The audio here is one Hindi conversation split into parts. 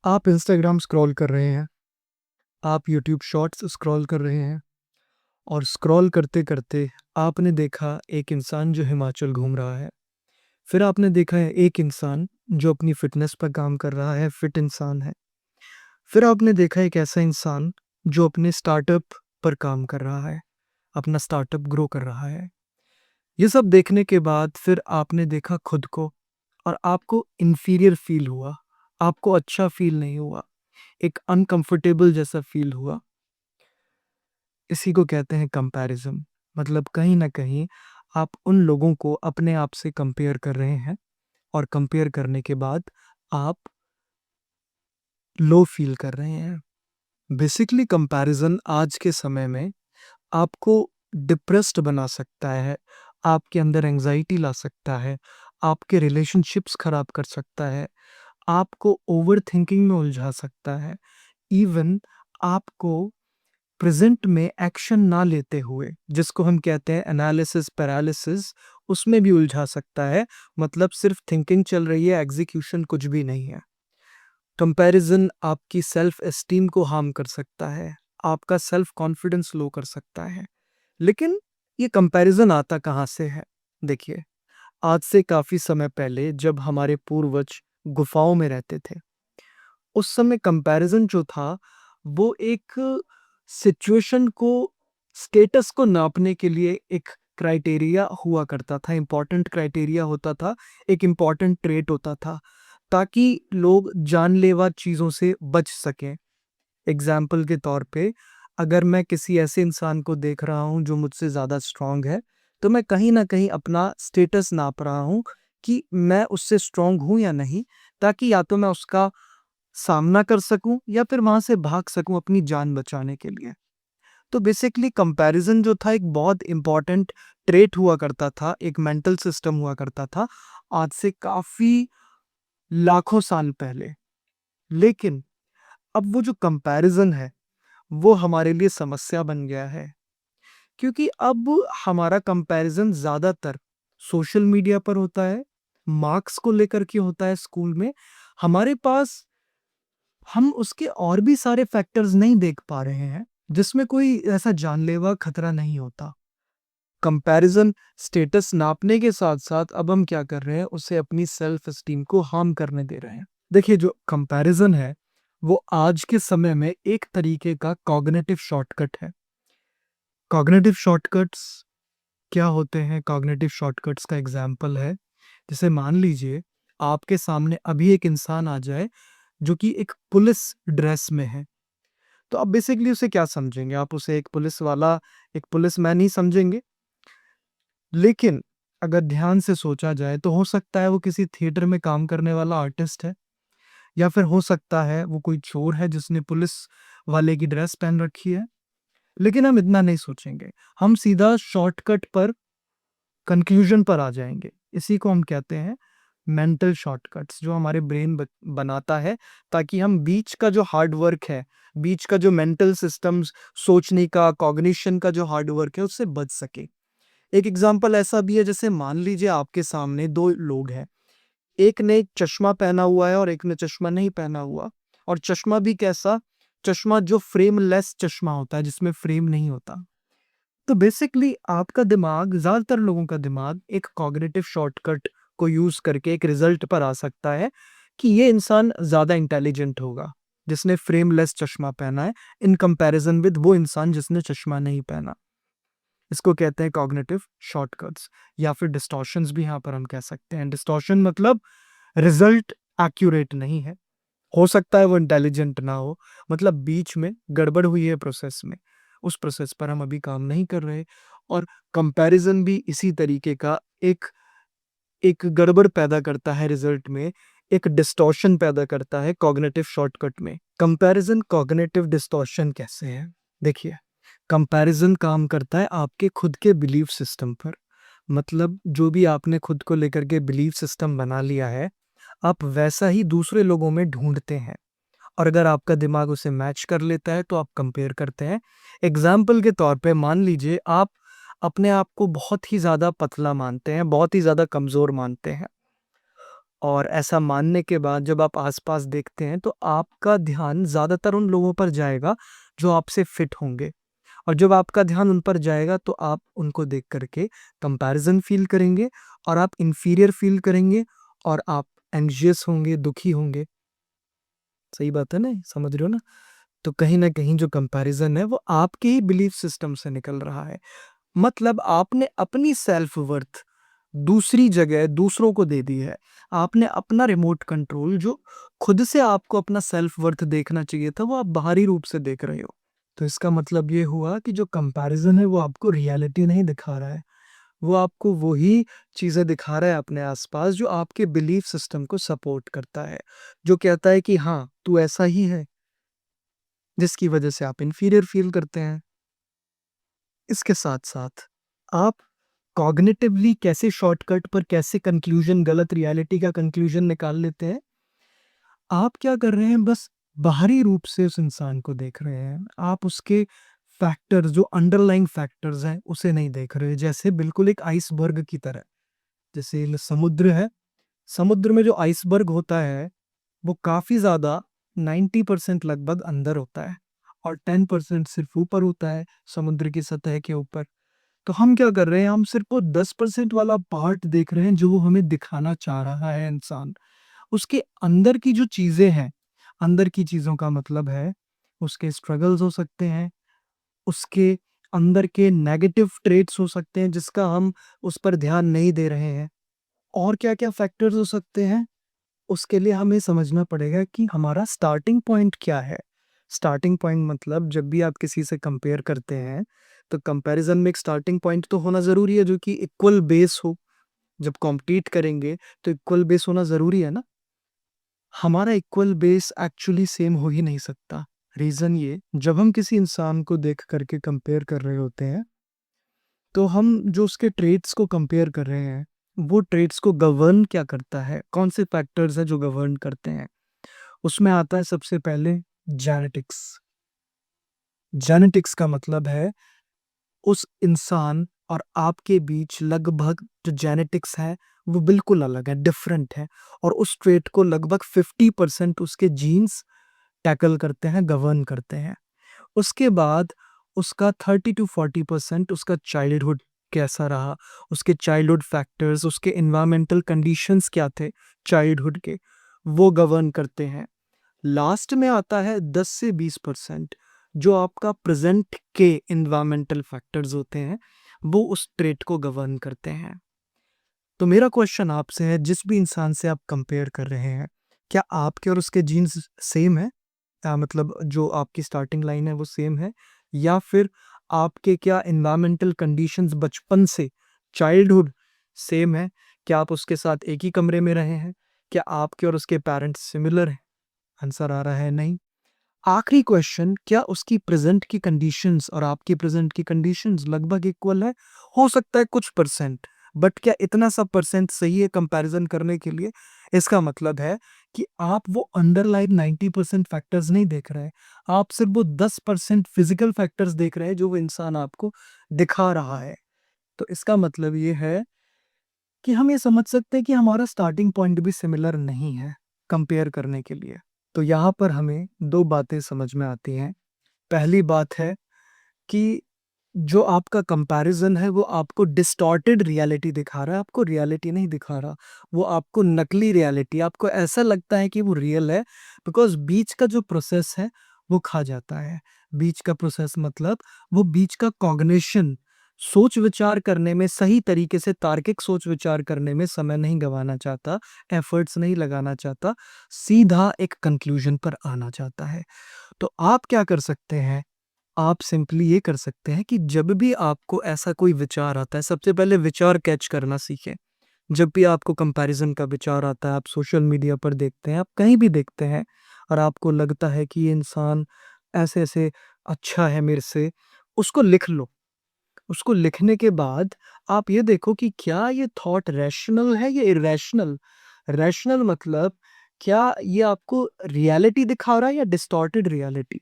आप इंस्टाग्राम स्क्रॉल कर रहे हैं, आप यूट्यूब शॉर्ट्स स्क्रॉल कर रहे हैं और स्क्रॉल करते-करते आपने देखा एक इंसान जो हिमाचल घूम रहा है। फिर आपने देखा है एक इंसान जो अपनी फ़िटनेस पर काम कर रहा है, फ़िट इंसान है। फिर आपने देखा एक ऐसा इंसान जो अपने स्टार्टअप पर काम कर रहा है, अपना स्टार्टअप ग्रो कर रहा है। ये सब देखने के बाद फिर आपने देखा खुद को और आपको इन्फीरियर फ़ील हुआ, आपको अच्छा फ़ील नहीं हुआ, एक अनकम्फ़र्टेबल जैसा फ़ील हुआ। इसी को कहते हैं कंपैरिज़न। मतलब कहीं न कहीं आप उन लोगों को अपने आप से कंपेयर कर रहे हैं और कंपेयर करने के बाद आप लो फ़ील कर रहे हैं। बेसिकली कंपैरिज़न आज के समय में आपको डिप्रेस्ड बना सकता है, आपके अंदर एंग्ज़ायटी ला सकता है, आपके रिलेशनशिप्स ख़राब कर सकता है, आपको ओवरथिंकिंग में उलझा सकता है, इवन आपको प्रेज़ेंट में एक्शन ना लेते हुए, जिसको हम कहते हैं एनालिसिस पैरालिसिस, उसमें भी उलझा सकता है। मतलब सिर्फ़ थिंकिंग चल रही है, एग्ज़ीक्यूशन कुछ भी नहीं है। कंपैरिज़न आपकी सेल्फ़ एस्टीम को हार्म कर सकता है, आपका सेल्फ़ कॉन्फिडेंस लो कर सकता है। लेकिन ये कंपैरिज़न आता कहाँ से है? देखिए, आज से काफ़ी समय पहले जब हमारे पूर्वज गुफ़ाओं में रहते थे, उस समय कंपैरिज़न जो था, वो एक सिचुएशन को, स्टेटस को नापने के लिए एक क्राइटेरिया हुआ करता था, इम्पोर्टेंट क्राइटेरिया होता था, एक इम्पोर्टेंट ट्रेट होता था, ताकि लोग जानलेवा चीज़ों से बच सकें। एग्ज़ाम्पल के तौर पे, अगर मैं किसी ऐसे इंसान को देख रहा हूँ जो मुझसे ज़्यादा स्ट्रॉन्ग है, तो मैं कहीं न कहीं अपना स्टेटस नाप रहा हूँ कि मैं उससे स्ट्रॉन्ग हूँ या नहीं, ताकि या तो मैं उसका सामना कर सकूँ या फिर वहाँ से भाग सकूँ अपनी जान बचाने के लिए। तो बेसिकली कंपैरिज़न जो था एक बहुत इम्पोर्टेंट ट्रेट हुआ करता था, एक मेंटल सिस्टम हुआ करता था, आज से काफ़ी लाखों साल पहले। लेकिन अब वो जो कंपैरिज़न है, वो हमारे लिए समस्या बन गया है। क्योंकि अब हमारा कंपैरिज़न ज़्यादातर सोशल मीडिया पर होता है, मार्क्स को लेकर के होता है स्कूल में। हमारे पास हम उसके और भी सारे फैक्टर्स नहीं देख पा रहे हैं, जिसमें कोई ऐसा जानलेवा खतरा नहीं होता। कंपैरिज़न स्टेटस नापने के साथ-साथ अब हम क्या कर रहे हैं, उसे अपनी सेल्फ एस्टीम को हार्म करने दे रहे हैं। देखिए, जो कंपैरिज़न है, वो आज के समय में एक तरीके का कॉग्निटिव शॉर्टकट है। कॉग्निटिव शॉर्टकट्स क्या होते हैं? कॉग्निटिव शॉर्टकट्स का एग्ज़ाम्पल है, जैसे मान लीजिए आपके सामने अभी एक इंसान आ जाए, जो कि एक पुलिस ड्रेस में है। तो आप बेसिकली उसे क्या समझेंगे? आप उसे एक पुलिस वाला, एक पुलिसमैन ही समझेंगे। लेकिन अगर ध्यान से सोचा जाए तो हो सकता है वो किसी थिएटर में काम करने वाला आर्टिस्ट है, या फिर हो सकता है वो कोई चोर है जिसने पुलिस वाले की ड्रेस पहन रखी है। लेकिन हम इतना नहीं सोचेंगे, हम सीधा शॉर्टकट पर, कंक्लूजन पर आ जाएँगे। इसी को हम कहते हैं मेंटल शॉर्टकट्स, जो हमारे ब्रेन बनाता है, ताकि हम बीच का जो हार्ड वर्क है, बीच का जो मेंटल सिस्टम्स, सोचने का, कॉग्निशन का जो हार्ड वर्क है, उससे बच सके। एक एग्ज़ाम्पल ऐसा भी है, जैसे मान लीजिए आपके सामने 2 लोग हैं। एक ने चश्मा पहना हुआ है और एक ने चश्मा नहीं पहना हुआ, और चश्मा भी कैसा? चश्मा जो फ्रेमलेस चश्मा होता है, जिसमें फ्रेम नहीं होता। तो बेसिकली आपका दिमाग, ज़्यादातर लोगों का दिमाग एक कॉग्निटिव शॉर्टकट को यूज़ करके एक रिज़ल्ट पर आ सकता है कि ये इंसान ज़्यादा इंटेलिजेंट होगा, जिसने फ्रेमलेस चश्मा पहना है, इन कंपैरिज़न विद वो इंसान जिसने चश्मा नहीं पहना। इसको कहते हैं कॉग्निटिव शॉर्टकट्स, या फिर डिस्टॉर्शंस भी यहाँ पर हम कह सकते हैं। डिस्टॉर्शन मतलब रिज़ल्ट एक्यूरेट नहीं है। हो सकता है वो इंटेलिजेंट ना हो, मतलब बीच में गड़बड़ हुई है प्रोसेस में, उस प्रोसेस पर हम अभी काम नहीं कर रहे। और कंपैरिज़न भी इसी तरीके का एक एक गड़बड़ पैदा करता है रिज़ल्ट में, एक डिस्टॉर्शन पैदा करता है कॉग्निटिव शॉर्टकट में। कंपैरिज़न कॉग्निटिव डिस्टॉर्शन कैसे है? देखिए, कंपैरिज़न काम करता है आपके खुद के बिलीफ सिस्टम पर। मतलब जो भी आपने खुद को लेकर के बिलीफ सिस्टम बना लिया है, आप वैसा ही दूसरे लोगों में ढूँढते हैं। और अगर आपका दिमाग उसे मैच कर लेता है तो आप कंपेयर करते हैं। एग्ज़ाम्पल के तौर पे मान लीजिए आप अपने आप को बहुत ही ज़्यादा पतला मानते हैं, बहुत ही ज़्यादा कमज़ोर मानते हैं। और ऐसा मानने के बाद जब आप आस-पास देखते हैं तो आपका ध्यान ज़्यादातर उन लोगों पर जाएगा जो आपसे फिट होंगे। और जब आपका ध्यान उन पर जाएगा तो आप उनको देख कर के कंपैरिज़न फ़ील करेंगे और आप इन्फीरियर फ़ील करेंगे और आप एंग्ज़ियस होंगे, दुखी होंगे। सही बात है ना? समझ रहे हो ना? तो कहीं न कहीं जो कंपैरिज़न है वो आपके ही बिलीफ सिस्टम से निकल रहा है। मतलब आपने अपनी सेल्फ वर्थ दूसरी जगह दूसरों को दे दी है। आपने अपना रिमोट कंट्रोल जो खुद से आपको अपना सेल्फ वर्थ देखना चाहिए था, वो आप बाहरी रूप से देख रहे हो। तो इसका मतलब ये हुआ कि जो कंपैरिज़न है वो आपको रियलिटी नहीं दिखा रहा है। वो आपको वही चीज़ें दिखा रहा है अपने आस-पास जो आपके बिलीफ सिस्टम को सपोर्ट करता है। जो कहता है कि हाँ, तू ऐसा ही है, जिसकी वज़ह से आप इन्फीरियर फ़ील करते हैं। इसके साथ-साथ आप कॉग्निटिवली कैसे शॉर्टकट पर कैसे कंक्लूजन गलत रियलिटी का कंक्लूजन निकाल लेते हैं। आप क्या कर रहे हैं बस बाहरी रूप से उस इंसान को देख रहे हैं। आप उसके फैक्टर्स जो अंडरलाइंग फैक्टर्स हैं उसे नहीं देख रहे। जैसे बिल्कुल एक आइसबर्ग की तरह। जैसे समुद्र है, समुद्र में जो आइसबर्ग होता है वो काफ़ी ज़्यादा 90% लगभग अंदर होता है और 10% सिर्फ़ ऊपर होता है समुद्र की सतह के ऊपर। तो हम क्या कर रहे हैं, हम सिर्फ़ वो 10% वाला पार्ट देख रहे हैं जो वो हमें दिखाना चाह रहा है इंसान। उसके अंदर की जो चीज़ें हैं, अंदर की चीज़ों का मतलब है, उसके स्ट्रगल्स हो सकते हैं, उसके अंदर के नेगेटिव ट्रेट्स हो सकते हैं जिसका हम उस पर ध्यान नहीं दे रहे हैं। और क्या-क्या फैक्टर्स हो सकते हैं, उसके लिए हमें समझना पड़ेगा कि हमारा स्टार्टिंग पॉइंट क्या है। स्टार्टिंग पॉइंट मतलब जब भी आप किसी से कंपेयर करते हैं, तो कंपैरिज़न में एक स्टार्टिंग पॉइंट तो होना ज़रूरी है जो कि इक्वल बेस हो। जब कॉम्पीट करेंगे, तो इक्वल बेस होना ज़रूरी है ना? हमारा इक्वल बेस एक्चुअली सेम हो ही नहीं सकता। रीज़न ये, जब हम किसी इंसान को देख कर के कंपेयर कर रहे होते हैं, तो हम जो उसके ट्रेट्स को कंपेयर कर रहे हैं, वो ट्रेट्स को गवर्न क्या करता है? कौन से फैक्टर्स हैं जो गवर्न करते हैं? उसमें आता है सबसे पहले जेनेटिक्स। जेनेटिक्स का मतलब है उस इंसान और आपके बीच लगभग जो जेनेटिक्स है, वो बिल्कुल अलग है, डिफरेंट है और उस ट्रेट को लगभग 50% उसके जीन्स टैकल करते हैं, गवर्न करते हैं। उसके बाद उसका 30 टू 40% उसका चाइल्डहुड कैसा रहा, उसके चाइल्डहुड फैक्टर्स, उसके एनवायरमेंटल कंडीशंस क्या थे चाइल्डहुड के, वो गवर्न करते हैं। लास्ट में आता है 10 से 20% जो आपका प्रेज़ेंट के एनवायरमेंटल फैक्टर्स होते हैं, वो उस ट्रेट को गवर्न करते हैं। तो मेरा क्वेश्चन आपसे है, जिस भी इंसान से आप कंपेयर कर रहे हैं, क्या आपके और उसके जीन्स सेम हैं? मतलब जो आपकी स्टार्टिंग लाइन है वो सेम है? या फिर आपके क्या एनवायरमेंटल कंडीशंस बचपन से चाइल्डहुड सेम है? क्या आप उसके साथ एक ही कमरे में रहे हैं? क्या आपके और उसके पेरेंट्स सिमिलर हैं? आंसर आ रहा है नहीं। आखिरी क्वेश्चन, क्या उसकी प्रेज़ेंट की कंडीशंस और आपकी प्रेज़ेंट की कंडीशंस लगभग इक्वल है? हो सकता है कुछ परसेंट, बट क्या इतना सा परसेंट सही है कंपैरिज़न करने के लिए? इसका मतलब है कि आप वो अंडरलाइन 90% फैक्टर्स नहीं देख रहे हैं। आप सिर्फ़ वो 10% फिज़िकल फैक्टर्स देख रहे हैं जो वो इंसान आपको दिखा रहा है। तो इसका मतलब ये है कि हम ये समझ सकते हैं कि हमारा स्टार्टिंग पॉइंट भी सिमिलर नहीं है कंपेयर करने के लिए। तो यहाँ पर हमें 2 बातें समझ में आती हैं। पहली बात है कि जो आपका कंपैरिज़न है वो आपको डिस्टॉर्टेड रियलिटी दिखा रहा है, आपको रियलिटी नहीं दिखा रहा। वो आपको नकली रियलिटी, आपको ऐसा लगता है कि वो रियल है बिकॉज़ बीच का जो प्रोसेस है वो खा जाता है। बीच का प्रोसेस मतलब वो बीच का कॉग्निशन, सोच-विचार करने में सही तरीके से तार्किक सोच-विचार करने में समय नहीं गँवाना चाहता, एफर्ट्स नहीं लगाना चाहता, सीधा एक कंक्लूज़न पर आना चाहता है। तो आप क्या कर सकते हैं? आप सिंपली ये कर सकते हैं कि जब भी आपको ऐसा कोई विचार आता है, सबसे पहले विचार कैच करना सीखें। जब भी आपको कंपैरिज़न का विचार आता है, आप सोशल मीडिया पर देखते हैं, आप कहीं भी देखते हैं और आपको लगता है कि ये इंसान ऐसे-ऐसे अच्छा है मेरे से, उसको लिख लो। उसको लिखने के बाद आप ये देखो कि क्या ये थॉट रैशनल है या इरैशनल? रैशनल मतलब क्या ये आपको रियलिटी दिखा रहा है या डिस्टॉर्टेड रियलिटी?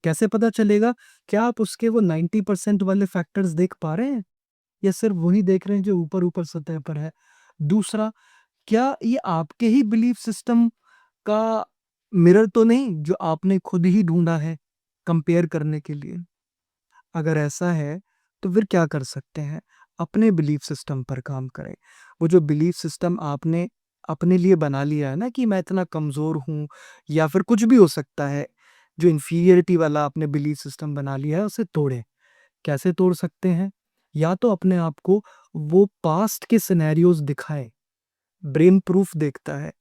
कैसे पता चलेगा? क्या आप उसके वो 90% वाले फैक्टर्स देख पा रहे हैं? या सिर्फ़ वही देख रहे हैं जो ऊपर-ऊपर सतह पर है? दूसरा, क्या ये आपके ही बिलीफ सिस्टम का मिरर तो नहीं जो आपने खुद ही ढूँढा है कंपेयर करने के लिए? अगर ऐसा है, तो फिर क्या कर सकते हैं? अपने बिलीफ सिस्टम पर काम करें। वो जो बिलीफ सिस्टम आपने अपने लिए बना लिया है ना कि मैं इतना कमज़ोर हूँ या फिर कुछ भी हो सकता है, जो इन्फीरियरिटी वाला आपने बिलीफ सिस्टम बना लिया है, उसे तोड़ें। कैसे तोड़ सकते हैं? या तो अपने आप को वो पास्ट के सिनेरियोज़ दिखाएँ, ब्रेन प्रूफ देखता है।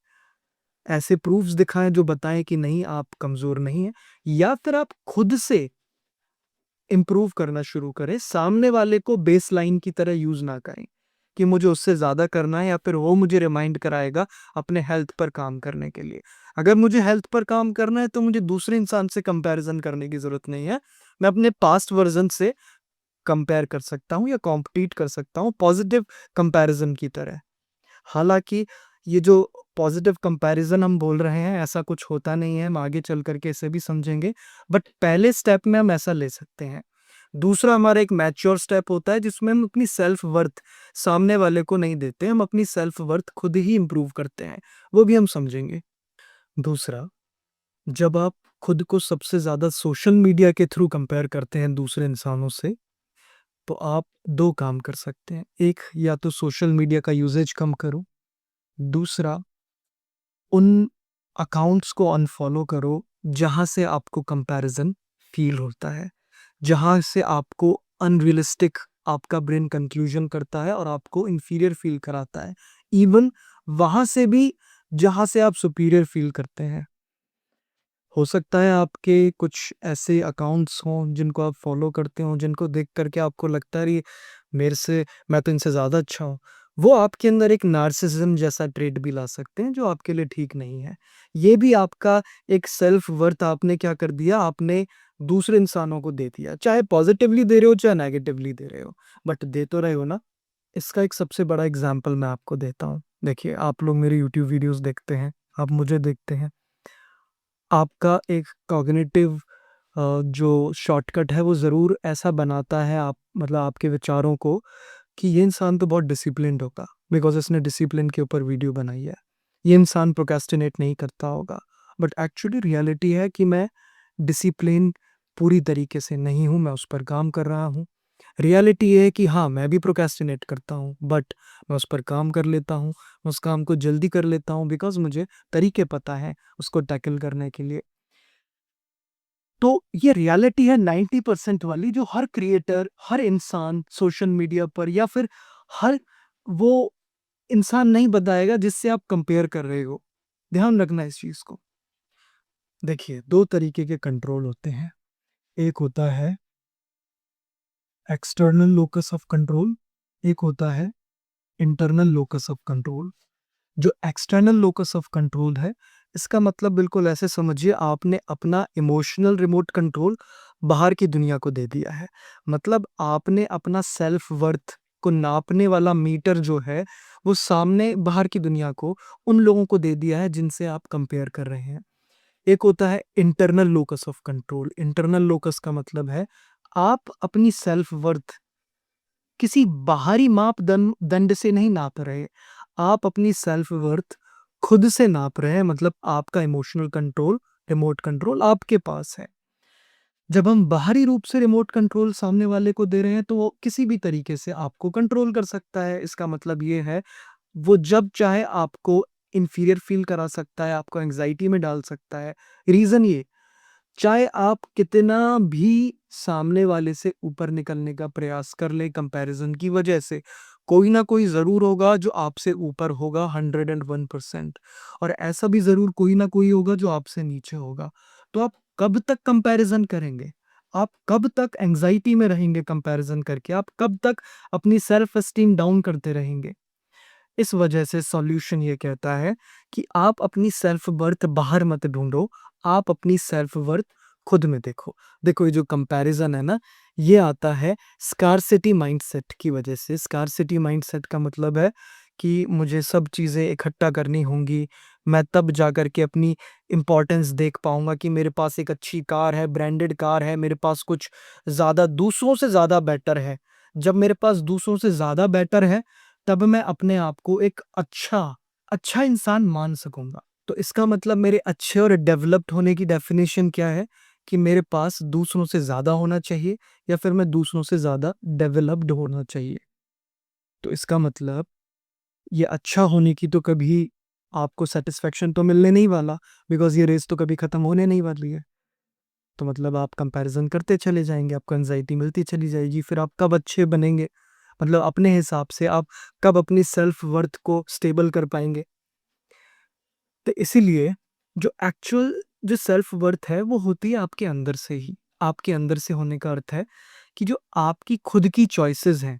ऐसे प्रूफ्स दिखाएँ जो बताएँ कि नहीं आप कमज़ोर नहीं हैं या फिर आप खुद से इम्प्रूव करना शुरू करें, सामने वाले को बेसलाइन की तरह यूज़ ना करें, कि मुझे उससे ज़्यादा करना है या फिर वो मुझे रिमाइंड कराएगा अपने हेल्थ पर काम करने के लिए। अगर मुझे हेल्थ पर काम करना है तो मुझे दूसरे इंसान से कंपैरिज़न करने की ज़रूरत नहीं है। मैं अपने पास्ट वर्ज़न से कंपेयर कर सकता हूँ या कॉम्पीट कर सकता हूँ पॉज़िटिव कंपैरिज़न की तरह। हालाँकि ये जो पॉज़िटिव कंपैरिज़न हम बोल रहे हैं, ऐसा कुछ होता नहीं है, हम आगे चल कर के इसे भी समझेंगे। बट पहले स्टेप में हम ऐसा ले सकते हैं। दूसरा हमारा एक मैच्योर स्टेप होता है जिसमें हम अपनी सेल्फ वर्थ सामने वाले को नहीं देते, हम अपनी सेल्फ वर्थ खुद ही इम्प्रूव करते हैं, वो भी हम समझेंगे। दूसरा, जब आप खुद को सबसे ज़्यादा सोशल मीडिया के थ्रू कंपेयर करते हैं दूसरे इंसानों से, तो आप 2 काम कर सकते हैं। एक, या तो सोशल मीडिया का यूसेज कम करो। दूसरा, उन अकाउंट्स को अनफ़ॉलो करो, जहाँ से आपको कंपैरिज़न फ़ील होता है। जहाँ से आपको अनरियलिस्टिक आपका ब्रेन कंक्लूज़न करता है और आपको इन्फीरियर फ़ील कराता है। इवन वहाँ से भी जहाँ से आप सुपीरियर फ़ील करते हैं। हो सकता है आपके कुछ ऐसे अकाउंट्स हों जिनको आप फ़ॉलो करते हो, जिनको देख कर के आपको लगता है अरे! मेरे से मैं तो इनसे ज़्यादा अच्छा हूँ। वो आपके अंदर एक नार्सिसिज़्म जैसा ट्रेट भी ला सकते हैं जो आपके लिए ठीक नहीं है। ये भी आपका एक सेल्फ वर्थ आपने क्या कर दिया, आपने दूसरे इंसानों को दे दिया। चाहे पॉज़िटिवली दे रहे हो, चाहे नेगेटिवली दे रहे हो, बट दे तो रहे हो ना। इसका एक सबसे बड़ा एग्ज़ाम्पल मैं आपको देता हूँ। देखिए, आप लोग मेरे यूट्यूब वीडियोज़ देखते हैं, आप मुझे देखते हैं। आपका एक कॉग्निटिव जो शॉर्टकट है वो ज़रूर ऐसा बनाता है आप मतलब आपके विचारों को कि ये इंसान तो बहुत डिसिप्लिन्ड होगा बिकॉज़ इसने डिसिप्लिन के ऊपर वीडियो बनाई है। ये इंसान प्रोक्रेस्टिनेट नहीं करता होगा। बट एक्चुअली रियलिटी है कि मैं डिसिप्लिन पूरी तरीके से नहीं हूँ, मैं उस पर काम कर रहा हूँ। रियलिटी ये है कि हाँ, मैं भी प्रोक्रेस्टिनेट करता हूँ बट मैं उस पर काम कर लेता हूँ। मैं उस काम को जल्दी कर लेता हूँ बिकॉज़ मुझे तरीके पता हैं उसको टैकल करने के लिए। तो ये रियलिटी है 90% वाली जो हर क्रिएटर, हर इंसान सोशल मीडिया पर या फिर हर वो इंसान नहीं बताएगा जिससे आप कंपेयर कर रहे हो। ध्यान रखना इस चीज़ को। देखिए, 2 तरीके के कंट्रोल होते हैं। एक होता है एक्सटर्नल लोकस ऑफ कंट्रोल, एक होता है इंटरनल लोकस ऑफ कंट्रोल। जो एक्सटर्नल लोकस ऑफ कंट्रोल है, इसका मतलब बिल्कुल ऐसे समझिए आपने अपना इमोशनल रिमोट कंट्रोल बाहर की दुनिया को दे दिया है। मतलब आपने अपना सेल्फ वर्थ को नापने वाला मीटर जो है, वो सामने बाहर की दुनिया को, उन लोगों को दे दिया है जिनसे आप कंपेयर कर रहे हैं। एक होता है internal locus of control. Internal locus का मतलब है, आप अपनी सेल्फ वर्थ किसी बाहरी दंड से नहीं नाप रहे। आप अपनी सेल्फ वर्थ खुद से नाप रहे हैं मतलब आपका इमोशनल कंट्रोल, रिमोट कंट्रोल आपके पास है। जब हम बाहरी रूप से रिमोट कंट्रोल सामने वाले को दे रहे हैं तो वो किसी भी तरीके से आपको कंट्रोल कर सकता है। इसका मतलब ये है, वो जब चाहे आपको इंफीरियर फील करा सकता है, आपको एंग्ज़ायटी में डाल सकता है। रीज़न ये, चाहे आप कितना भी सामने वाले से ऊपर निकलने का प्रयास कर लें कंपैरिज़न की वजह से, कोई ना कोई ज़रूर होगा जो आपसे ऊपर होगा 101% और ऐसा भी ज़रूर कोई ना कोई होगा जो आपसे नीचे होगा। तो आप कब तक कंपैरिज़न करेंगे? आप कब तक एंग्ज़ायटी में रहेंगे कंपैरिज़न करके? आप कब तक अपनी सेल्फ एस्टीम डाउन करते रहेंगे? इस वजह से सॉल्यूशन ये कहता है कि आप अपनी सेल्फ वर्थ बाहर मत ढूँढो, आप अपनी सेल्फ वर्थ खुद में देखो। देखो ये जो कंपैरिज़न है ना, ये आता है स्कार्सिटी माइंडसेट की वजह से। स्कार्सिटी माइंडसेट का मतलब है कि मुझे सब चीज़ें इकट्ठा करनी होंगी, मैं तब जाकर के अपनी इम्पोर्टेंस देख पाऊँगा कि मेरे पास एक अच्छी कार है, ब्रांडेड कार है, मेरे पास कुछ ज़्यादा दूसरों से ज़्यादा बेटर है। जब मेरे पास दूसरों से ज़्यादा बेटर है, तब मैं अपने आप को एक अच्छा अच्छा इंसान मान सकूँगा। तो इसका मतलब मेरे अच्छे और डेवलप्ड होने की डेफ़िनेशन क्या है? कि मेरे पास दूसरों से ज़्यादा होना चाहिए या फिर मैं दूसरों से ज़्यादा डेवलप्ड होना चाहिए। तो इसका मतलब ये अच्छा होने की तो कभी आपको सैटिस्फैक्शन तो मिलने नहीं वाला, बिकॉज़ ये रेस तो कभी ख़त्म होने नहीं वाली है। तो मतलब आप कंपैरिज़न करते चले जाएँगे, आपको एंग्ज़ायटी मिलती चली जाएगी, फिर आप कब अच्छे बनेंगे? मतलब अपने हिसाब से आप कब अपनी सेल्फ वर्थ को स्टेबल कर पाएँगे? तो इसीलिए जो एक्चुअल जो सेल्फ वर्थ है वो होती है आपके अंदर से ही। आपके अंदर से होने का अर्थ है कि जो आपकी खुद की चॉइसेस हैं,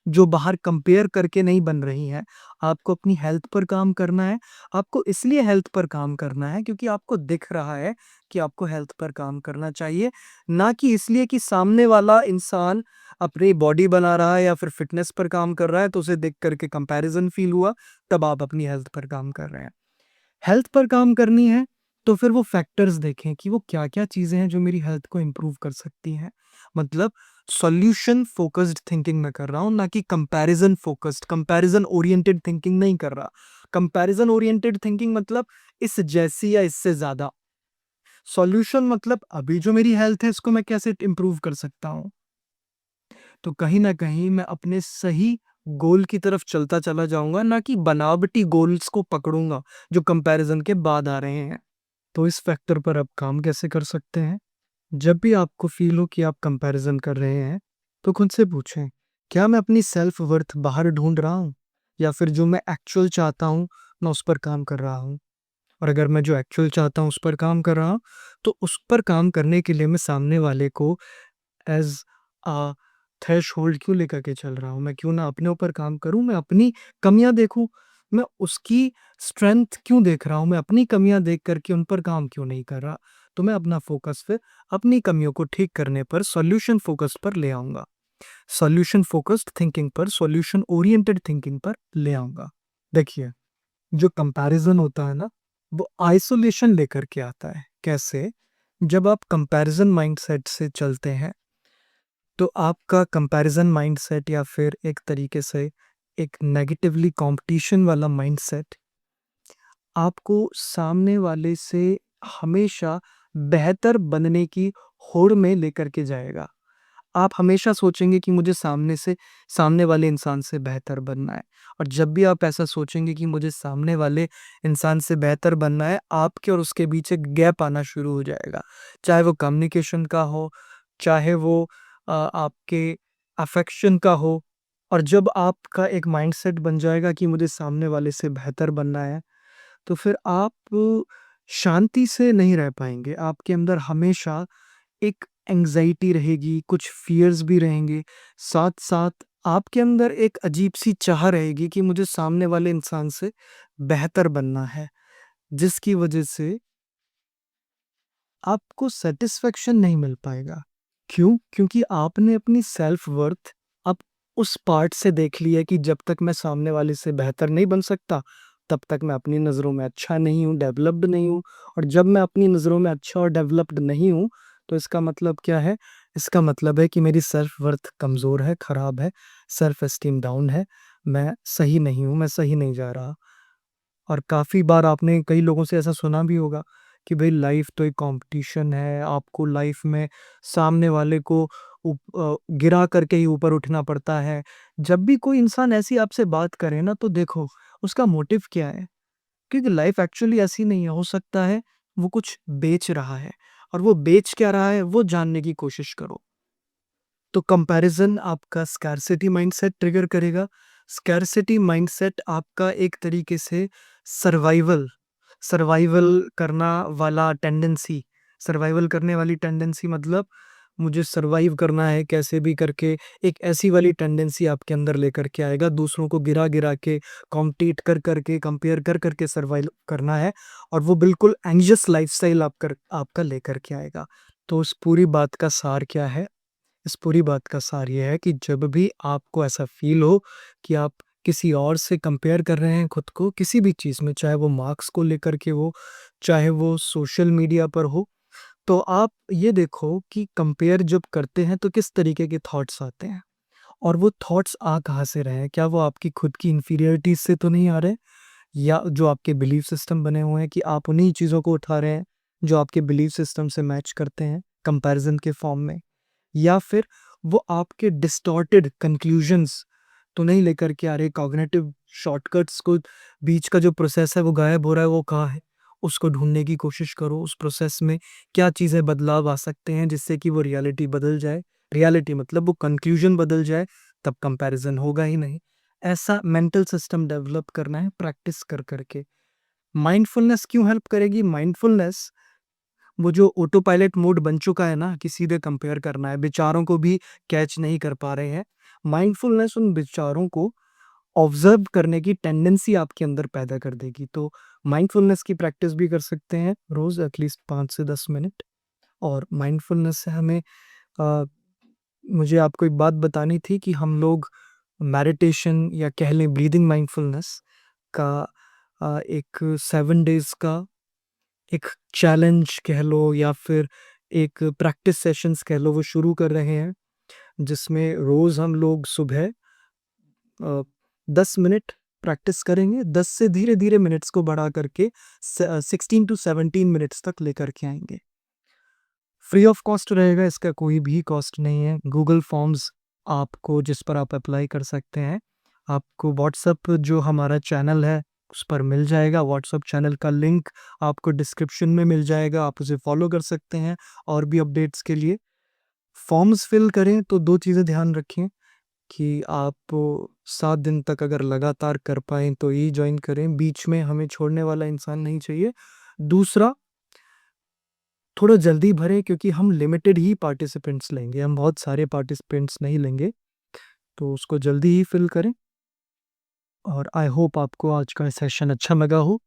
जो बाहर कंपेयर करके नहीं बन रही हैं। आपको अपनी हेल्थ पर काम करना है। आपको इसलिए हेल्थ पर काम करना है क्योंकि आपको दिख रहा है कि आपको हेल्थ पर काम करना चाहिए, ना कि इसलिए कि सामने वाला इंसान अपनी बॉडी बना रहा है या फिर फिटनेस पर काम कर रहा है तो उसे देख कर के कंपैरिज़न फ़ील हुआ, तब आप अपनी हेल्थ पर काम कर रहे हैं। हेल्थ पर काम करनी है, तो फिर वो फैक्टर्स देखें कि वो क्या-क्या चीज़ें हैं जो मेरी हेल्थ को इम्प्रूव कर सकती हैं। मतलब सॉल्यूशन फ़ोकस्ड थिंकिंग मैं कर रहा हूँ, ना कि कंपैरिज़न ओरिएंटेड थिंकिंग नहीं कर रहा। कंपैरिज़न ओरिएंटेड थिंकिंग मतलब इस जैसी या इससे ज़्यादा। सॉल्यूशन मतलब अभी जो मेरी हेल्थ है इसको मैं कैसे इम्प्रूव कर सकता हूँ। तो कहीं न कहीं मैं अपने सही गोल की तरफ चलता चला जाऊँगा, ना कि बनावटी गोल्स को पकड़ूँगा, जो कंपैरिज़न के बाद आ रहे हैं। तो इस फैक्टर पर आप काम कैसे कर सकते हैं? जब भी आपको फ़ील हो कि आप कंपैरिज़न कर रहे हैं, तो खुद से पूछें, क्या मैं अपनी सेल्फ वर्थ बाहर ढूँढ रहा हूँ? या फिर जो मैं एक्चुअल चाहता हूँ, मैं उस पर काम कर रहा हूँ? और अगर मैं जो एक्चुअल चाहता हूँ, उस पर काम कर रहा हूँ, तो उस पर काम करने के लिए मैं सामने वाले को एज़ अ, थ्रेशहोल्ड क्यों लेकर के चल रहा हूँ? मैं क्यों ना अपने ऊपर काम करूँ, मैं अपनी कमियाँ देखूँ, मैं उसकी स्ट्रेंथ क्यों देख रहा हूँ? मैं अपनी कमियाँ देख कर के उन पर काम क्यों नहीं कर रहा? तो मैं अपना फ़ोकस फिर अपनी कमियों को ठीक करने पर, सॉल्यूशन फ़ोकस पर ले आऊँगा। सॉल्यूशन फ़ोकस्ड थिंकिंग पर, सॉल्यूशन ओरिएंटेड थिंकिंग पर ले आऊँगा। देखिए, जो कंपैरिज़न होता है ना, वो आइसोलेशन लेकर के आता है। कैसे? जब आप कंपैरिज़न माइंडसेट से चलते हैं, तो आपका कंपैरिज़न माइंडसेट या फिर एक तरीके से एक नेगेटिवली कॉम्पिटिशन वाला माइंडसेट आपको सामने वाले से हमेशा बेहतर बनने की होड़ में लेकर के जाएगा। आप हमेशा सोचेंगे कि मुझे सामने वाले इंसान से बेहतर बनना है, और जब भी आप ऐसा सोचेंगे कि मुझे सामने वाले इंसान से बेहतर बनना है, आपके और उसके बीच एक गैप आना शुरू हो जाएगा। चाहे वो कम्युनिकेशन का हो, चाहे वो आपके अफ़ेक्शन का हो। और जब आपका एक माइंडसेट बन जाएगा कि मुझे सामने वाले से बेहतर बनना है, तो फिर आप शांति से नहीं रह पाएँगे। आपके अंदर हमेशा एक एंग्ज़ायटी रहेगी, कुछ फ़ियर्स भी रहेंगे, साथ-साथ आपके अंदर एक अजीब-सी चाह रहेगी कि मुझे सामने वाले इंसान से बेहतर बनना है, जिसकी वजह से आपको सैटिस्फैक्शन नहीं मिल पाएगा। क्यों? क्योंकि आपने अपनी सेल्फ वर्थ अब उस पार्ट से देख ली है कि जब तक मैं सामने वाले से बेहतर नहीं बन सकता, तब तक मैं अपनी नज़रों में अच्छा नहीं हूँ, डेवलप्ड नहीं हूँ। और जब मैं अपनी नज़रों में अच्छा और डेवलप्ड नहीं हूँ, तो इसका मतलब क्या है? इसका मतलब है कि मेरी सेल्फ वर्थ कमज़ोर है, खराब है, सेल्फ एस्टीम डाउन है, मैं सही नहीं हूँ, मैं सही नहीं जा रहा। और काफ़ी बार आपने कई लोगों से ऐसा सुना भी होगा कि भई लाइफ तो एक कॉम्पिटिशन है, आपको लाइफ में सामने वाले को गिरा करके ही ऊपर उठना पड़ता है। जब भी कोई इंसान ऐसी आपसे बात करे ना, तो देखो उसका मोटिव क्या है? क्योंकि लाइफ एक्चुअली ऐसी नहीं है, हो सकता है वो कुछ बेच रहा है, और वो बेच क्या रहा है वो जानने की कोशिश करो। तो कंपैरिज़न आपका स्कार्सिटी माइंडसेट ट्रिगर करेगा। स्कार्सिटी माइंडसेट आपका एक तरीके से सर्वाइवल सर्वाइवल करना वाला टेंडेंसी सर्वाइवल करने वाली टेंडेंसी, मतलब मुझे सर्वाइव करना है कैसे भी करके, एक ऐसी वाली टेंडेंसी आपके अंदर लेकर के आएगा। दूसरों को गिरा-गिरा के, कॉम्पीट कर-कर के, कंपेयर कर-कर के सर्वाइव करना है, और वो बिल्कुल एंग्ज़ियस लाइफ़स्टाइल आपका लेकर के आएगा। तो उस पूरी बात का सार क्या है? इस पूरी बात का सार ये है कि जब भी आपको ऐसा फ़ील हो कि आप किसी और से कंपेयर कर रहे हैं खुद को किसी भी चीज़ में, चाहे वो मार्क्स को लेकर के हो, चाहे वो सोशल मीडिया पर हो, तो आप ये देखो कि कंपेयर जब करते हैं तो किस तरीके के थॉट्स आते हैं, और वो थॉट्स आ कहाँ से रहे हैं? क्या वो आपकी खुद की इन्फीरियरिटी से तो नहीं आ रहे? या जो आपके बिलीफ सिस्टम बने हुए हैं कि आप उन्हीं चीज़ों को उठा रहे हैं जो आपके बिलीफ सिस्टम से मैच करते हैं कंपैरिजन के फॉर्म में, या फिर वो आपके डिस्टॉर्टेड कंक्लूजन्स तो नहीं लेकर के आ रहे, कॉग्निटिव शॉर्टकट्स को, बीच का जो प्रोसेस है वो गायब हो रहा है, वो कहाँ है? उसको ढूँढने की कोशिश करो, उस प्रोसेस में क्या चीज़ें बदलाव आ सकते हैं जिससे कि वो रियलिटी बदल जाए। रियलिटी मतलब वो कंक्लूजन बदल जाए, तब कंपैरिजन होगा ही नहीं। ऐसा मेंटल सिस्टम डेवलप करना है प्रैक्टिस कर के। माइंडफुलनेस क्यों हेल्प करेगी? माइंडफुलनेस वो जो ऑटो पायलट मोड बन चुका है ना कि सीधे कंपेयर करना है, विचारों को भी कैच नहीं कर पा रहे हैं। माइंडफुलनेस उन विचारों को ऑब्जर्व करने की टेंडेंसी आपके अंदर पैदा कर देगी। तो माइंडफुलनेस की प्रैक्टिस भी कर सकते हैं रोज़ एटलीस्ट 5 से 10 मिनट। और माइंडफुलनेस से हमें अ, मुझे आपको एक बात बतानी थी कि हम लोग मेडिटेशन या कह लें ब्रीदिंग माइंडफुलनेस का एक 7 डेज़ का एक चैलेंज कह लो या फिर एक प्रैक्टिस सेशंस कह लो, वो शुरू कर रहे हैं, जिसमें रोज़ हम लोग सुबह 10 मिनट प्रैक्टिस करेंगे। 10 से धीरे-धीरे मिनट्स को बढ़ा करके 16 टू 17 मिनट्स तक लेकर के आएँगे। फ्री ऑफ कॉस्ट रहेगा, इसका कोई भी कॉस्ट नहीं है। गूगल फॉर्म्स आपको जिस पर आप अप्लाई कर सकते हैं। आपको व्हाट्सएप जो हमारा चैनल है, उस पर मिल जाएगा। व्हाट्सएप चैनल का लिंक आपको डिस्क्रिप्शन में मिल जाएगा, आप उसे फॉलो कर सकते हैं और भी अपडेट्स के लिए। फॉर्म्स फिल करें तो 2 चीज़ें ध्यान रखें कि आप 7 दिन तक अगर लगातार कर पाएँ तो ही जॉइन करें, बीच में हमें छोड़ने वाला इंसान नहीं चाहिए। दूसरा, थोड़ा जल्दी भरें क्योंकि हम लिमिटेड ही पार्टिसिपेंट्स लेंगे, हम बहुत सारे पार्टिसिपेंट्स नहीं लेंगे, तो उसको जल्दी ही फिल करें। और आई होप आपको आज का सेशन अच्छा लगा हो।